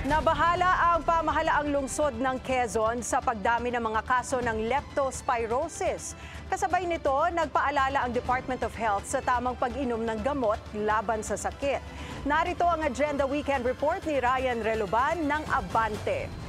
Nabahala ang pamahalaang lungsod ng Quezon sa pagdami ng mga kaso ng leptospirosis. Kasabay nito, nagpaalala ang Department of Health sa tamang pag-inom ng gamot laban sa sakit. Narito ang Agenda Weekend Report ni Ryan Reloban ng Abante.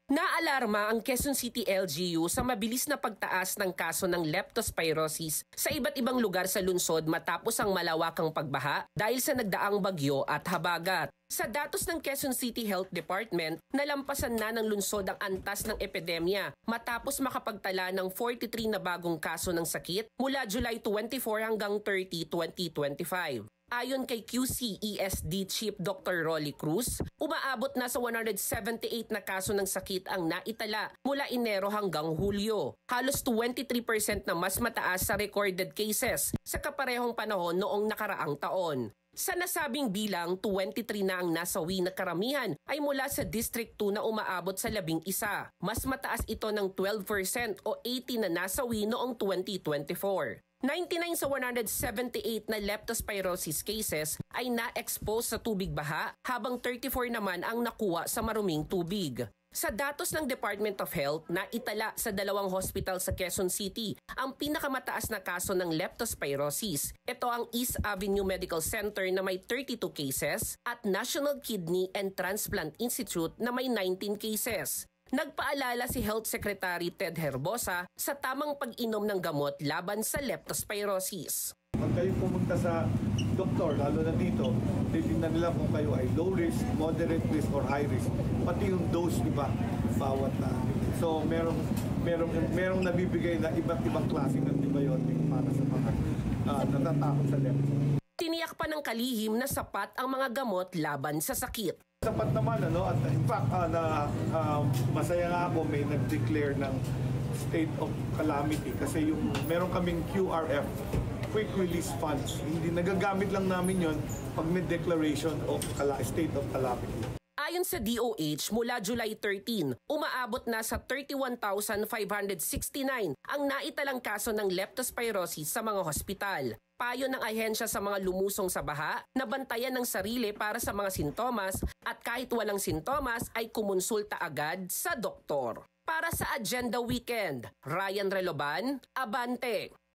Naalarma ang Quezon City LGU sa mabilis na pagtaas ng kaso ng leptospirosis sa iba't ibang lugar sa lungsod matapos ang malawakang pagbaha dahil sa nagdaang bagyo at habagat. Sa datos ng Quezon City Health Department, nalampasan na ng lungsod ang antas ng epidemya matapos makapagtala ng 43 na bagong kaso ng sakit mula July 24 hanggang 30, 2025. Ayon kay QCESD Chief Dr. Rolly Cruz, umaabot na sa 178 na kaso ng sakit ang naitala mula Enero hanggang Hulyo. Halos 23% na mas mataas sa recorded cases sa kaparehong panahon noong nakaraang taon. Sa nasabing bilang, 23 na ang nasawi na karamihan ay mula sa District 2 na umaabot sa 11. Mas mataas ito ng 12% o 80 na nasawi noong 2024. 99 sa 178 na leptospirosis cases ay na-expose sa tubig baha habang 34 naman ang nakuha sa maruming tubig. Sa datos ng Department of Health, naitala sa dalawang hospital sa Quezon City ang pinakamataas na kaso ng leptospirosis. Ito ang East Avenue Medical Center na may 32 cases at National Kidney and Transplant Institute na may 19 cases. Nagpaalala si Health Secretary Ted Herbosa sa tamang pag-inom ng gamot laban sa leptospirosis. Pag kayo pumunta sa doktor, lalo na dito, titignan nila kung kayo ay low risk, moderate risk, or high risk. Pati yung dose, di ba? Bawat na. So, merong nabibigay na iba't ibang klase ng antibiotic para sa mga natatakot sa lepto. Tiniyak pa ng kalihim na sapat ang mga gamot laban sa sakit. Sapat naman, at in fact, masaya nga ako may nag-declare ng state of calamity kasi meron kaming QRF, Quick Release Funds. Hindi nagagamit lang namin yon pag may declaration of state of calamity. Ayon sa DOH, mula July 13, umaabot na sa 31,569 ang naitalang kaso ng leptospirosis sa mga hospital. Payo ng ahensya sa mga lumusong sa baha na bantayan ng sarili para sa mga sintomas at kahit walang sintomas ay kumonsulta agad sa doktor. Para sa Agenda Weekend, Ryan Reloban, Abante.